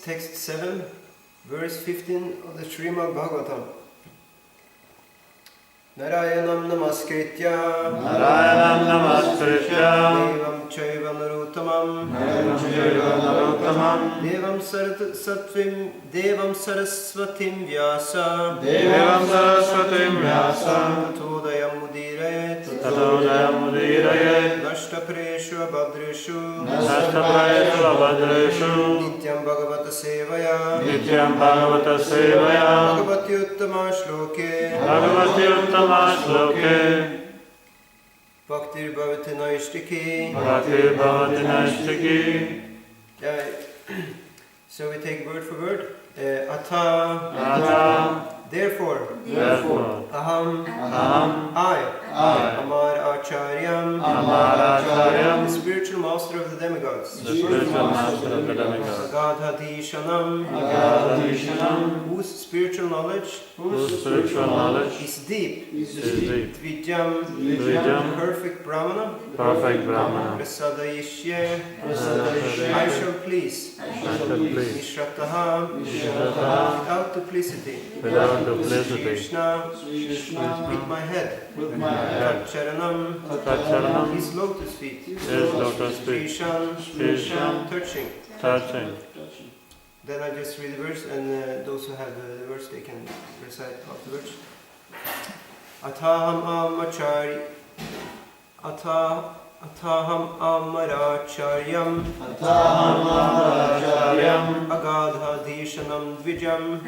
text 7, verse 15 of the Srimad Bhagavatam. Narayanam namaskritya Devam chaiva narottamam Devam saraswatim vyasa Tatodayam mudirayet Nashtapreshu abhadreshu Nityam bhagavata sevaya Bhagavati uttama shloke Bhaktir bhavati naishtiki. So we take word for word. Atha. Therefore. Aham. I. Amar Acharyam. The spiritual master of the demigods. Agadhadishanam. Whose spiritual knowledge is deep. Dvijam. Perfect Brahmana. Prasadayishye. I shall please. Nishrataha. Without duplicity. Krishna. With my head. Charanam. His lotus feet. Sprishan. Touching. Then I just read the verse, and those who have the verse, they can recite afterwards. Ataham amaracharyam agadhadishanam dvijam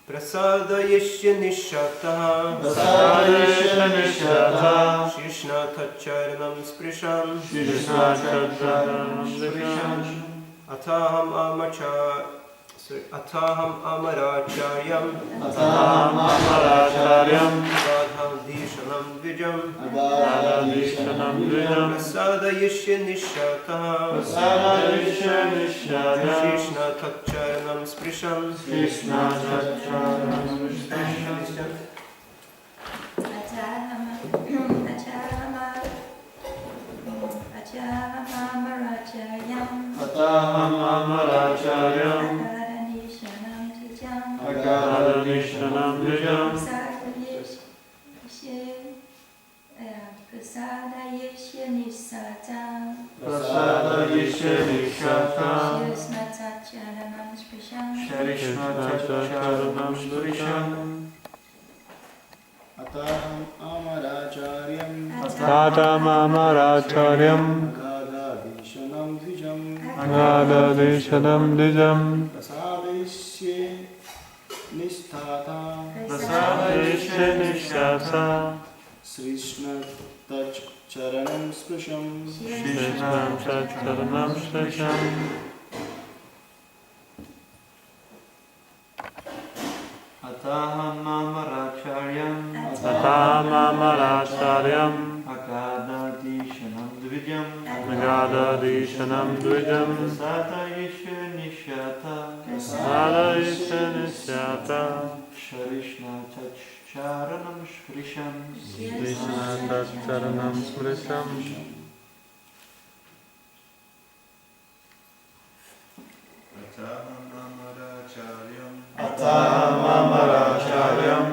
prasadayishya nishataha Krishna tacharanam sprishan Ataham amaracharyam Agadhadishanam dvijam Prasadayishya nishataha Krishna tacharanam sprishan Ataham amaracharyam Agadhadishanam dvijam Prasadayishya nishata Shrishna tacharanam sprishan Ataham amaracharyam Agadhadishanam dvijam Prasadayishya nishtata Srishna tacharanam sprishan Ataham amaracharyam Agadhadishanam dvijam Prasadayishya nishtata Shrishna tacharanam sprishan Ataham amaracharyam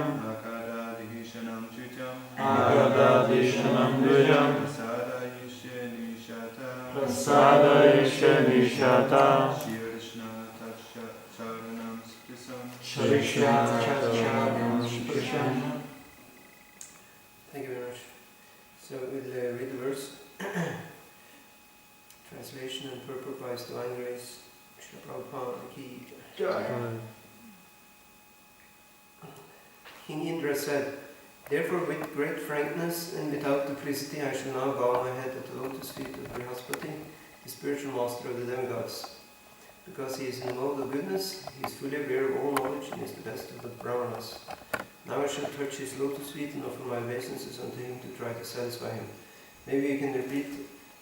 Agadhadishanam dvijam Prasadayishya nishtata Shrishna tacharanam sprishan. Thank you very much. So we'll read the verse. Translation and purport by His Divine Grace, Srila Prabhupada Ki Jai. King Indra said, "Therefore with great frankness and without duplicity I shall now bow my head at the lotus feet of Brihaspati, the spiritual master of the demigods. Because he is in the mode of goodness, he is fully aware of all knowledge and is the best of the brahmanas. Now I shall touch his lotus feet and offer my obeisances unto him to try to satisfy him." Maybe you can repeat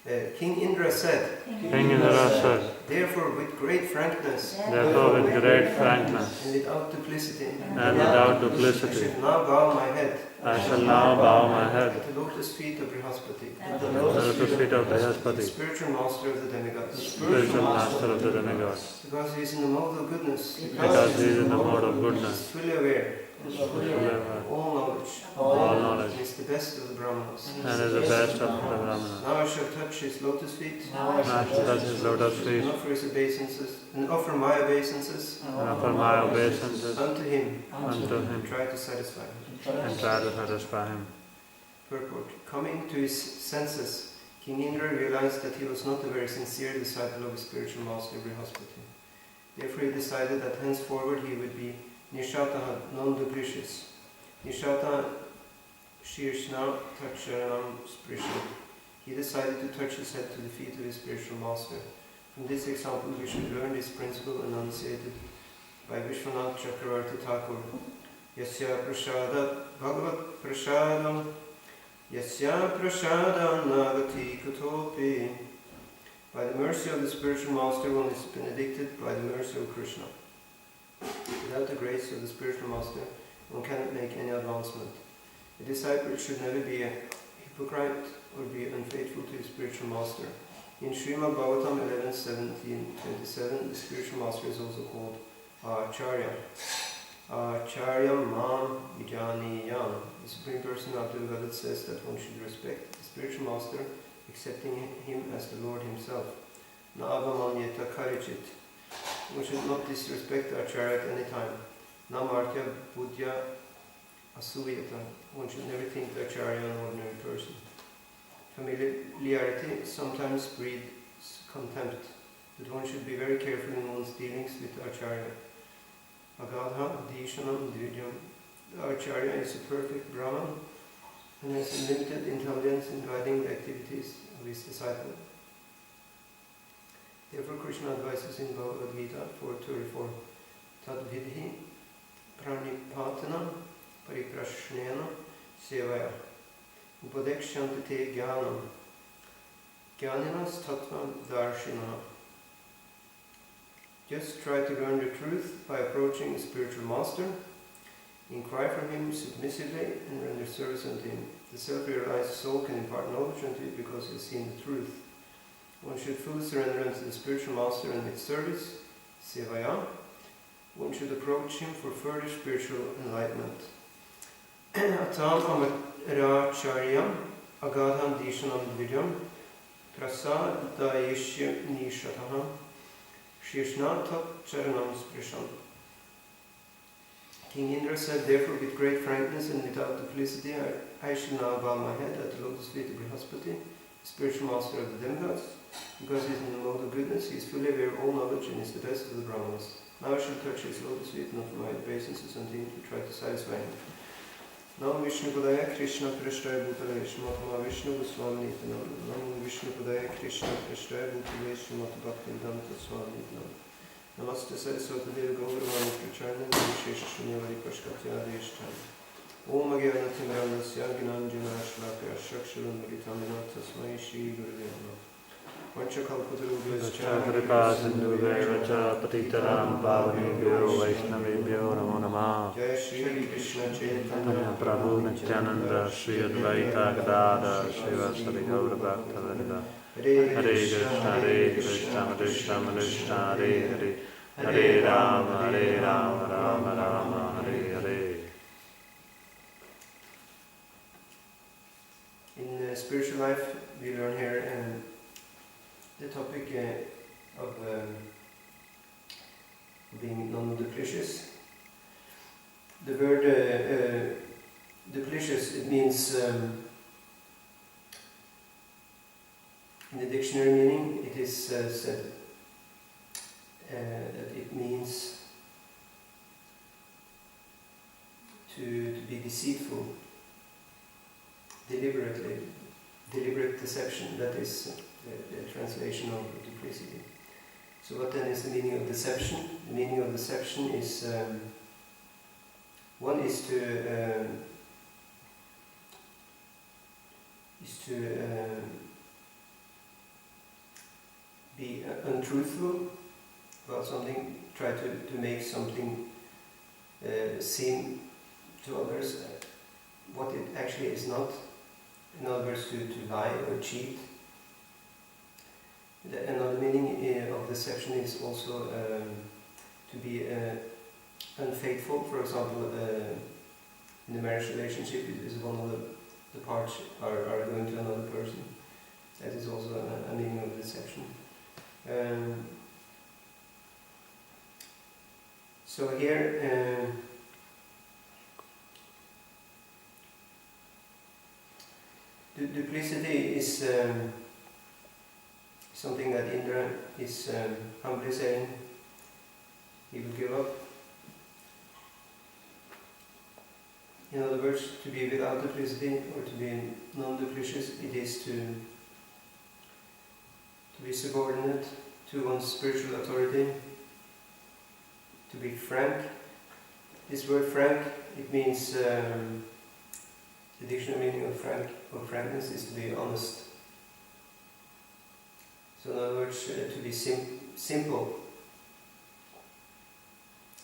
King Indra said, King Indra said, therefore with great frankness therefore with great frankness and without duplicity, and without I duplicity, should now bow my head I shall now bow my head at the lotus feet of Brihaspati, at the lotus feet of the Brihaspati, spiritual master of the demigods, spiritual master of the demigods, because he is in the mode of goodness, because he is in the mode of he is goodness, fully aware fully aware of all knowledge, all knowledge, and is the best of the Brahmanas. and is the best of the Brahmanas. Now I shall touch his lotus feet, Now I shall touch his lotus feet and offer his obeisances, and offer my obeisances and offer my obeisances unto him, unto him and try to satisfy him. and try to satisfy him. Purport. Coming to his senses, King Indra realized that he was not a very sincere disciple of his spiritual master Brihaspati. Therefore he decided that henceforward he would be Nishataha, non-duplicious. Nishata Shirshna Taksharanam Sprisha. He decided to touch his head to the feet of his spiritual master. From this example we should learn this principle enunciated by Vishwanath Chakravarti Thakur. Yasya prasada bhagavat prasadam Yasya prasada nagati kutopi. By the mercy of the spiritual master one is benedicted by the mercy of Krishna. Without the grace of the spiritual master one cannot make any advancement. A disciple should never be a hypocrite or be unfaithful to his spiritual master. In Srimad Bhagavatam 11.17.27 the spiritual master is also called Acharya. Acharya Mam Vijaniyam. The Supreme Personality of Godhead says that one should respect the spiritual master, accepting him as the Lord himself. Navamanyeta Karichit. One should not disrespect the Acharya at any time. Namartya Buddhya Asuyata. One should never think the Acharya an ordinary person. Familiarity sometimes breeds contempt, but one should be very careful in one's dealings with the Acharya. Agadha Dishanam Dvidyam. The Acharya is a perfect Brahman and has unlimited intelligence in guiding the activities of his disciple. Therefore Krishna advises in Bhagavad Gita 4.34 Tadvidhi pranipatana pariprashnena sevaya upadekshanti te jnanam jnaninas tattva darshina. Just try to learn the truth by approaching the spiritual master, inquire from him submissively and render service unto him. The self-realized soul can impart knowledge unto you because he has seen the truth. One should fully surrender unto the spiritual master and with service, sevaya. One should approach him for further spiritual enlightenment. Atam amaracharyam agadham dishanam dvidyam prasadayishya nishataham Shirshnatat Charanam Sprisham. King Indra said, therefore with great frankness and without duplicity, I shall now bow my head at the lotus feet of Brihaspati, the spiritual master of the demigods. Because he is in the mode of goodness, he is fully aware of all knowledge and is the best of the Brahmanas. Now I shall touch his lotus feet and offer my obeisances unto him to try to satisfy him. Nam Vishnu Padaya Krishna Prashtaya Bhutale Shmatma Vishnu Goswami Nitanam. Nam Vishnu Padaya Krishna Prashtaya Bhutale Shmat Bhaktivedanta Swami Nitanam. Namaste Saraswati Deva Gauravani Pracharna Vishesha Shunyavadi Pashkatya Adeshtan. Om Agyana Timranasya Gnanjana Shlapya Shaksharan Maritamina Tasmai Shri Guruvena. Vanchakalpatarubhyascha Kripa Sindhubhyo Cha Patitaram Pavanebhyo Vaishnavebhyo Namo Namah. Jai Shri Krishna Chaitanya Tanya Prabhu Nityananda Shri Advaita Gadada Srivasadi Gaura Bhaktavinda. Hare Krishna Krishna Krishna Hare Hare Hare Rama Rama Rama Hare Hare. In spiritual life, we learn here the topic of being non-duplicious. The word duplicious, it means, in the dictionary meaning, it is said that it means to be deceitful, deliberate deception. That is the translation of duplicity. So what then is the meaning of deception? The meaning of deception is one is to be untruthful about something, try to make something seem to others what it actually is not. In other words, to lie or cheat. Another meaning of deception is also to be unfaithful. For example, in the marriage relationship, is one of the parts are going to another person. That is also a meaning of deception. So here, duplicity is something that Indra is humbly saying he will give up. In other words, to be without duplicity or to be non-duplicitous, it is to be subordinate to one's spiritual authority, to be frank. This word frank, it means, the dictionary meaning of frankness is to be honest. So in other words, to be simple.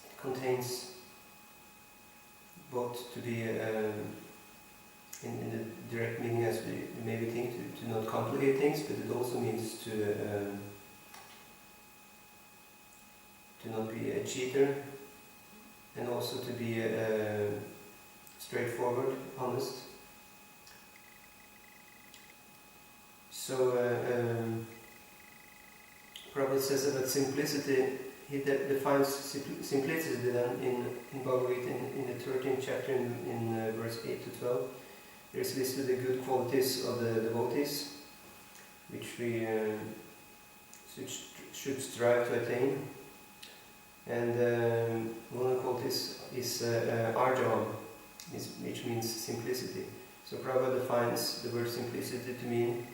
It contains both to be, in the direct meaning as we maybe think, to not complicate things, but it also means to not be a cheater, and also to be straightforward, honest. So Prabhupada says about simplicity. He defines simplicity then in Bhagavad Gita in the 13th chapter in verse 8 to 12. There is listed the good qualities of the devotees, which we should strive to attain. And one of the qualities is arjavam, which means simplicity. So Prabhupada defines the word simplicity to mean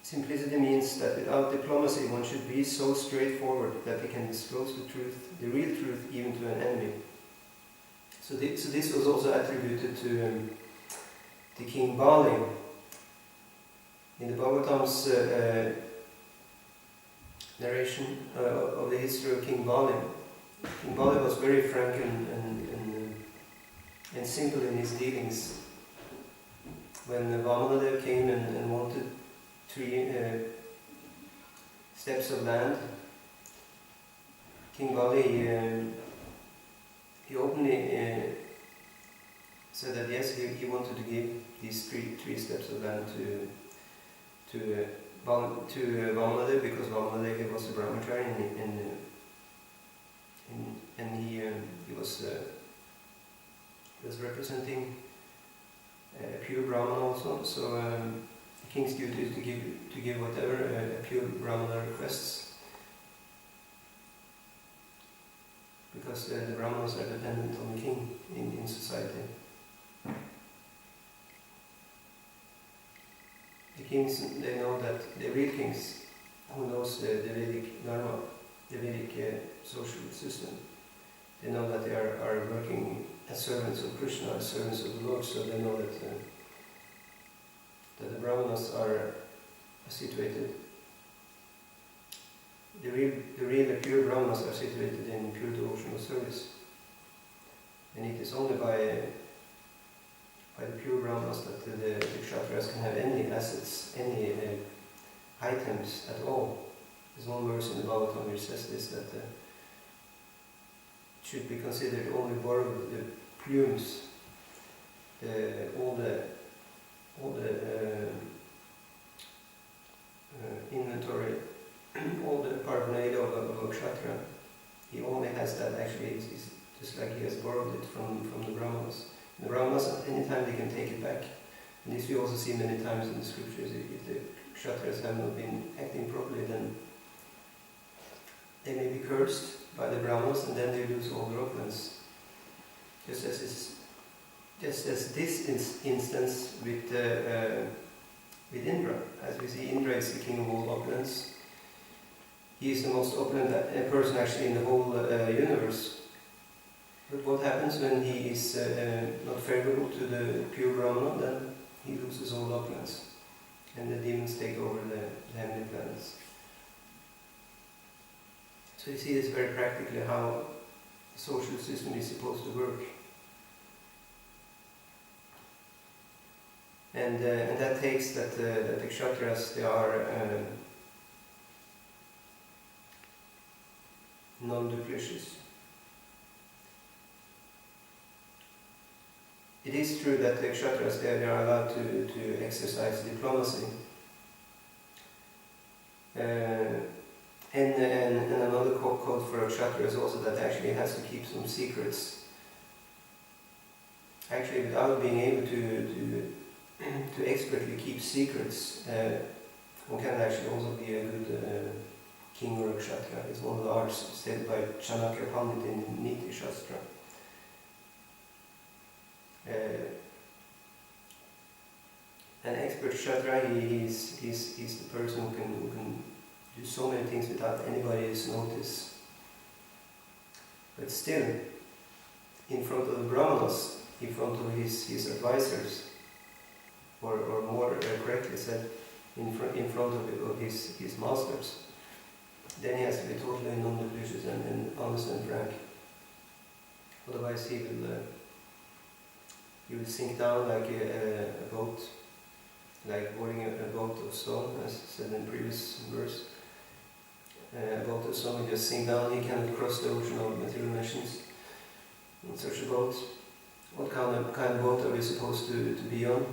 simplicity means that without diplomacy one should be so straightforward that he can disclose the truth, the real truth, even to an enemy. So this was also attributed to King Bali. In the Bhagavatam's narration of the history of King Bali was very frank and simple in his dealings. When Vamanadev came and wanted 3 steps of land, King Bali he openly said that yes, he wanted to give these three steps of land to Vamanadev, because Vamanadev was a brahmachari and he was representing pure Brahman also. So the king's duty is to give whatever a pure Brahmana requests, because the Brahmanas are dependent on the king in society. The kings, they know that the real kings, who knows the Vedic Dharma, the Vedic social system, they know that they are working as servants of Krishna, as servants of the Lord, so they know that the Brahmanas are situated, the real pure Brahmanas are situated in pure devotional service. And it is only by the pure Brahmanas that the Kshatriyas can have any assets, any items at all. There's one verse in the Bhagavatam which says this, that it should be considered only borrowed, the plumes, all the inventory, all the paraphernalia of a Kshatriya. He only has that, actually. It's just like he has borrowed it from the Brahmanas. The Brahmanas, anytime they can take it back. And this we also see many times in the scriptures. If the Kshatriyas have not been acting properly, then they may be cursed by the Brahmanas, and then they lose all their opulence. Just as this instance with Indra. As we see, Indra is the king of all opulence. He is the most opulent person actually in the whole universe. But what happens when he is not favorable to the pure Brahmana? Then he loses all opulence, and the demons take over the heavenly planets. So you see this very practically how the social system is supposed to work. And that takes that the kshatriyas, they are non-duplicious. It is true that the kshatriyas, they are allowed to exercise diplomacy. And another code for a kshatriya is also that actually has to keep some secrets. Actually, without being able to expertly keep secrets, one can actually also be a good king or a kshatriya. It's one of the arts stated by Chanakya Pandit in Niti Shastra. An expert kshatriya, he's the person who can do so many things without anybody's notice. But still, in front of the brahmanas, in front of his advisors, or more correctly said, in front of his masters, then he has to be totally non-duplicious and honest and frank. Otherwise he will sink down like a boat, like boarding a boat of stone, as said in the previous verse. A boat of stone will just sink down, he cannot cross the ocean of material nations in such a boat. What kind of boat are we supposed to be on?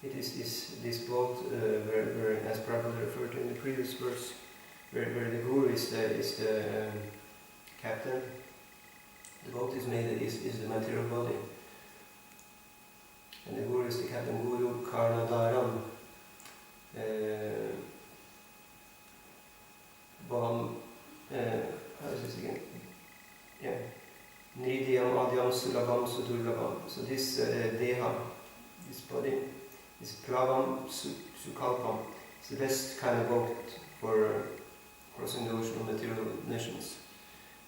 It is this boat where, as Prabhupada referred to in the previous verse, where the guru is the captain. The boat is the material body, and the guru is the captain. Guru Karna Dharam. How is this again? Yeah. Nidiyam Adyam Sulabam Sudurlabam. So this Deha, this body, is Plavam Sukalpam. It's the best kind of boat for crossing the ocean of material nations.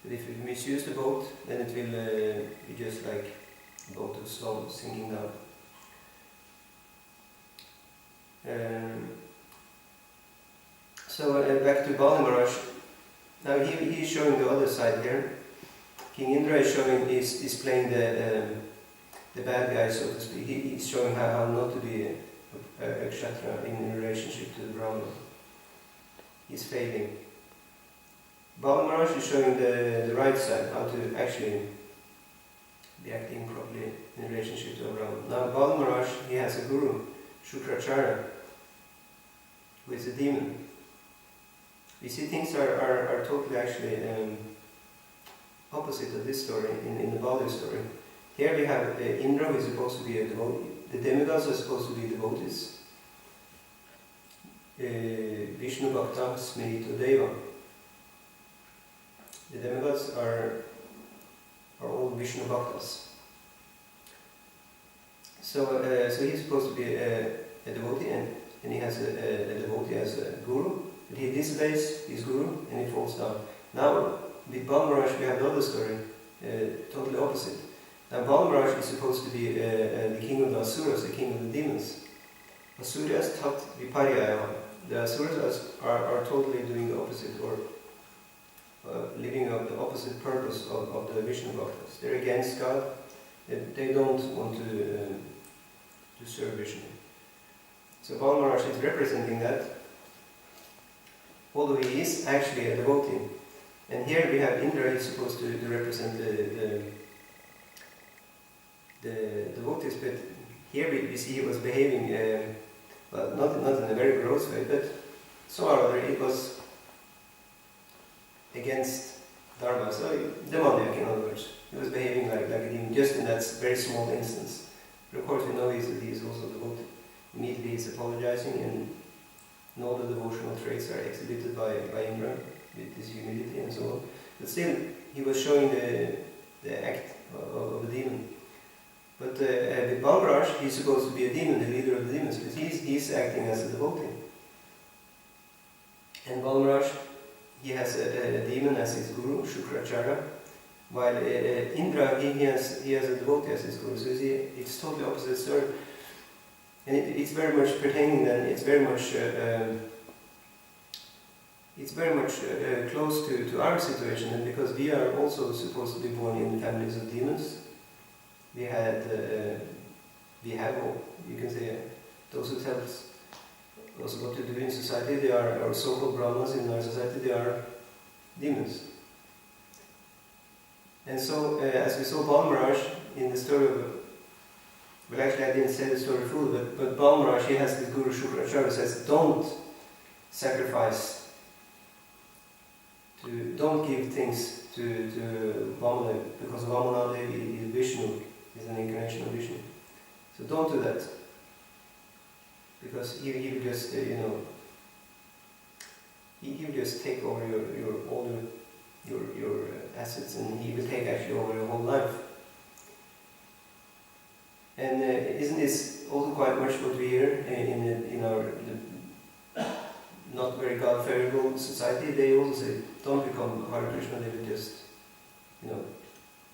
But if you misuse the boat, then it will be just like a boat of stone sinking down. So back to Bali Maharaj. Now he is showing the other side here. King Indra is playing the bad guy, so to speak. He's showing how not to be a kshatriya in relationship to the Brahmana. He's failing. Bali Maharaj is showing the right side, how to actually be acting properly in relationship to a Brahmana. Now Bali Maharaj, he has a guru, Shukracharya, who is a demon. You see, things are totally actually opposite of this story in the Bali story. Here we have Indra, who is supposed to be a devotee. The demigods are supposed to be devotees. Vishnu Bhakta Smrito Deva. The demigods are all Vishnu Bhaktas. So he's supposed to be a devotee, and he has a devotee as a guru. But he disobeys his guru and he falls down. Now with Bali Maharaj we have the other story, totally opposite. Now Bali Maharaj is supposed to be the king of the Asuras, the king of the demons. Asuras tat viparyaya. The Asuras are totally doing the opposite, or living up the opposite purpose of the Vishnu Bhaktas. They're against God. They don't want to serve Vishnu. So Bali Maharaj is representing that, although he is actually a devotee. And here we have Indra, is supposed to represent the devotees, but here we see he was behaving, well, not in a very gross way, but somehow or other it was against Dharma, so demoniac in other words. He was behaving like a demon, just in that very small instance. But of course we know he is also devotee. Immediately he's apologizing, and all the devotional traits are exhibited by Indra, with his humility and so on. But still, he was showing the act of a demon. But with Bali Maharaj, he's supposed to be a demon, the leader of the demons, but he's acting as a devotee. And Bali Maharaj, he has a demon as his guru, Shukracharya, while Indra, he has a devotee as his guru. So you see, it's totally opposite story. And it's very much pertaining then, it's very much close to our situation, and because we are also supposed to be born in families of demons. We have, you can say, those who tell us what to do in society, they are our so-called brahmanas in our society, they are demons. And so, as we saw Balmaraj in the story of, well actually I didn't say the story fully, but Balmaraj, he has this Guru Shukracharya says, don't sacrifice, don't give things to Vamana, because Vamana is Vishnu, is an incarnation of Vishnu. So don't do that, because he will just, he will just take over your assets, and he will take actually over your whole life. And isn't this also quite much what we hear in our not very God-fearful society? They also say, don't become Hare Krishna, they will just,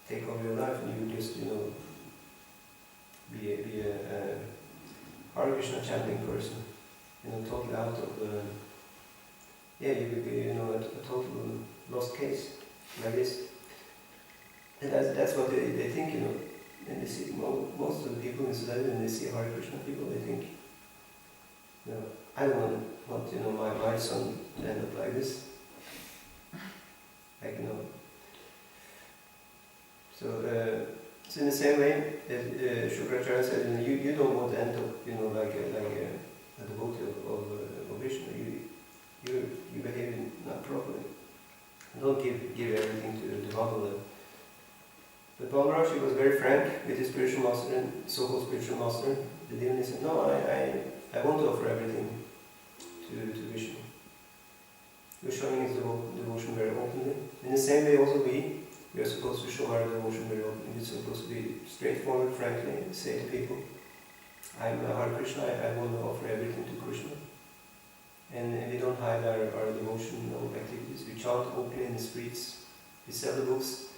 take over your life, and you will just, be a Hare Krishna chanting person, totally out of, you will be, a total lost case, like this. And that's what they think, and they see, most of the people in society, when they see Hare Krishna people, they think, I don't want my son to end up like this. Like, So in the same way, Shukracharya said, you don't want to end up, like a devotee of Vishnu. You behave not properly. Don't give everything to Vamana. But Balmaraj was very frank with his spiritual master, and so-called spiritual master. The demon said, no, I won't offer everything to Vishnu. We're showing his devotion very openly. In the same way also we are supposed to show our devotion very openly. We're supposed to be straightforward, frankly, and say to people, I'm Hare Krishna, I want to offer everything to Krishna. And we don't hide our devotion activities. We chant openly in the streets, we sell the books.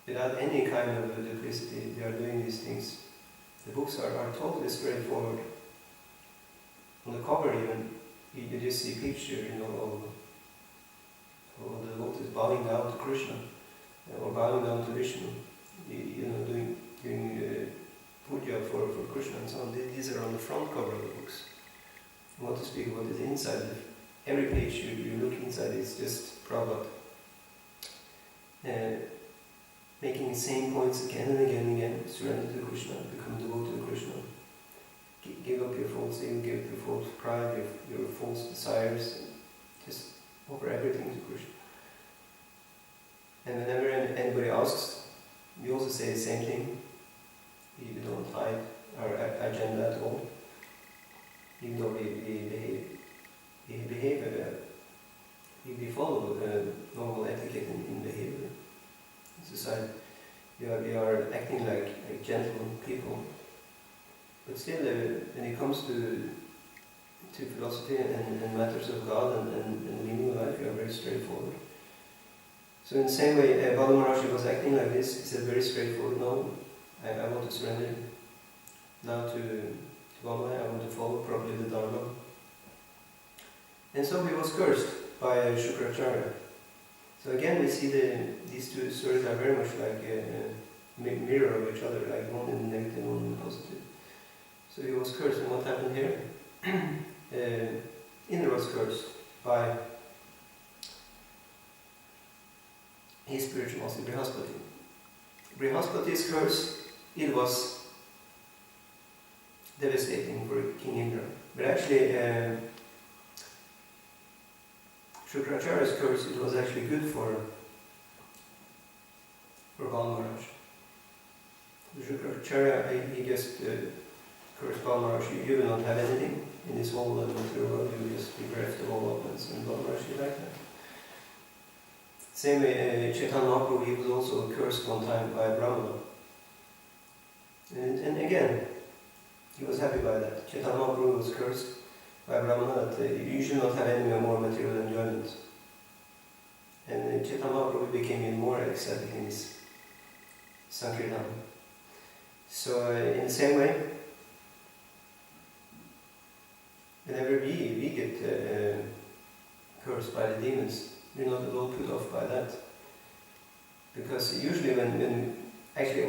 Without any kind of duplicity, they are doing these things. The books are totally straightforward. On the cover even, you just see a picture, of the devotees bowing down to Krishna, or bowing down to Vishnu, doing puja for Krishna and so on. These are on the front cover of the books. And what to speak about is inside. Every page you look inside, it's just Prabhupada. Making the same points again and again and again. Surrender to Krishna, become devoted to Krishna. Give up your false ego, give up your false pride, your false desires. Just offer everything to Krishna. And whenever anybody asks, we also say the same thing. We don't hide our agenda at all. Even though we follow normal etiquette in behavior. Society, we are acting like gentle people, but still, when it comes to philosophy and matters of God and the meaning of life, we are very straightforward. So in the same way, Bala Maharaj was acting like this. He said very straightforward, no, I want to surrender now to Bala, I want to follow properly the Dharma. And so he was cursed by Shukracharya. So again, we see these two stories are very much like a mirror of each other, like one in the negative, one in the positive. So he was cursed, and what happened here? Indra was cursed by his spiritual master, Brihaspati. Brihaspati's curse, it was devastating for King Indra. But actually, Shukracharya's curse, it was actually good for Balmaraj. Shukracharya, he just cursed Balmaraj, you will not have anything in this whole material world, you will just be bereft of all opulence, and Balmaraj, he liked that. Same way, Chaitanya Mahaprabhu, he was also cursed one time by a Brahmana. And again, he was happy by that. Chaitanya Mahaprabhu was cursed by Brahmana that you should not have any more material enjoyment. And Chaitanya Mahaprabhu became even more ecstatic in his Sankirtan. So in the same way, whenever we get cursed by the demons, we're not at all put off by that. Because usually when actually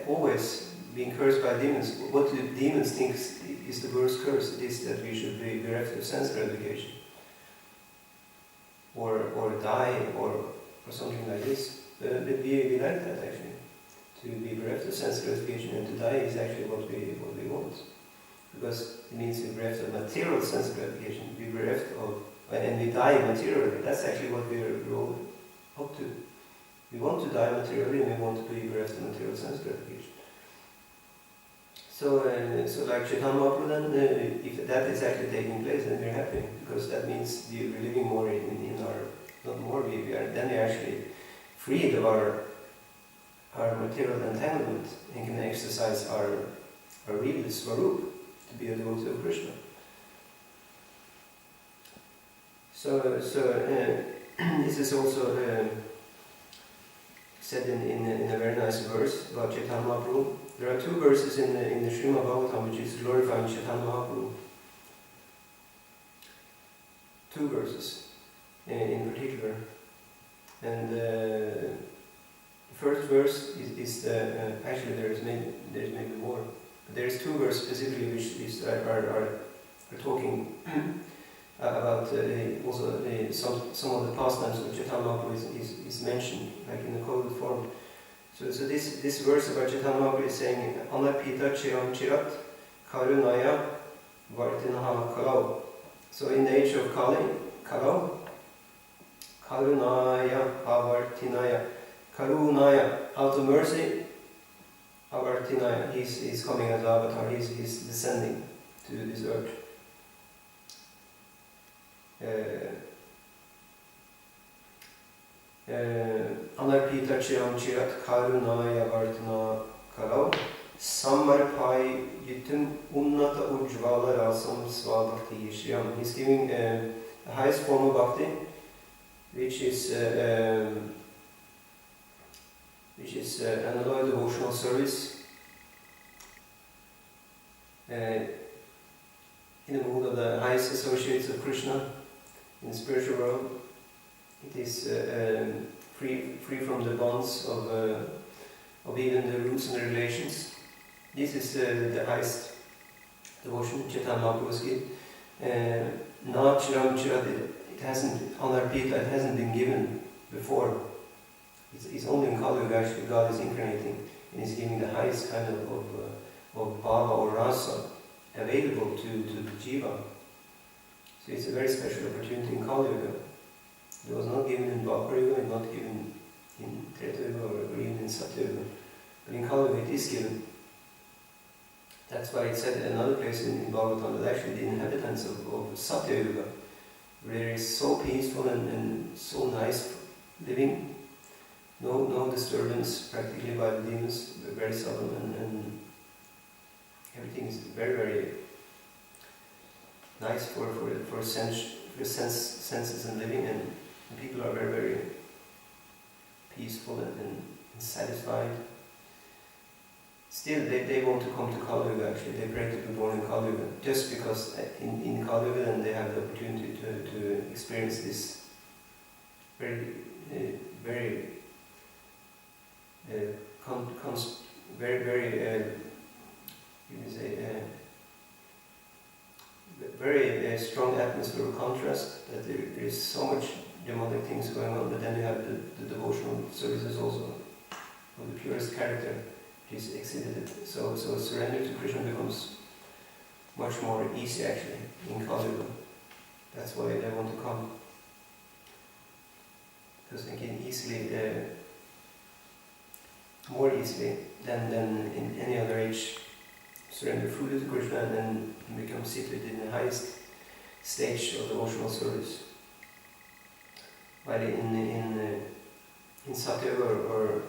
always being cursed by demons, what the demons think is the worst curse. It is that we should be bereft of sense gratification. Or die, or something like this. But we like that actually. To be bereft of sense gratification and to die is actually what we want. Because it means we're bereft of material sense gratification, we're bereft of, and we die materially. That's actually what we're all up to. We want to die materially and we want to be bereft of material sense gratification. So like Chaitanya Mahaprabhu then, if that is actually taking place, then we're happy, because that means we're living more in our, not more, then we're actually freed of our material entanglement and can exercise our real Swarup, to be a devotee of Krishna. So this is also said in a very nice verse about Chaitanya Mahaprabhu. There are two verses in the Srimad Bhagavatam which is glorifying Chaitanya Mahaprabhu. Two verses in particular. And the first verse is actually there's maybe more. But there's two verses specifically which are talking about also some of the pastimes of Chaitanya Mahaprabhu is mentioned, like in the coded form. So this verse about Chaitanya Mahaprabhu is saying, Anapita chiram chirat karunaya vartinaha kalau. So in the age of Kali, kalau, karunaya avartinaya. Karunaya, out of mercy, avartinaya, he's coming as avatar, he's descending to this earth. Anarpita chiram chirat karunaya vartana kalau samarpai yutum unnata ujvala rasam svabhakti yishyam. He's giving the highest form of bhakti, which is an alloy devotional service in the mood of the highest associates of Krishna in the spiritual world. It is free from the bonds of even the rules and regulations. This is the highest devotion Chaitanya Mahaprabhu was given. Not Chiram Chirat, it hasn't, Anarpita, it hasn't been given before. It's only in Kali Yuga actually God is incarnating and is giving the highest kind of bhava or rasa available to the jiva. So it's a very special opportunity in Kali Yuga. It was not given in Dwapara Yuga, and not given in Treta Yuga or even in Satya Yuga. But in Kali Yuga it is given. That's why it said in another place in Bhagavatam that actually the inhabitants of Satya Yuga, where it is so peaceful and so nice living, no disturbance practically by the demons, very seldom, and everything is very, very nice for senses and living, and people are very, very peaceful and satisfied. Still, they want to come to Kali Yuga actually. They pray to be born in Kali Yuga, just because in Kali Yuga then they have the opportunity to experience this very, very very strong atmosphere of contrast, that there is so much demonic things going on, but then you have the devotional services also of the purest character, which is exhibited. So surrender to Krishna becomes much more easy actually in Kali Yuga. That's why they want to come, because they can easily more easily than in any other age surrender fully to Krishna and then become seated in the highest stage of devotional service. While in Satya or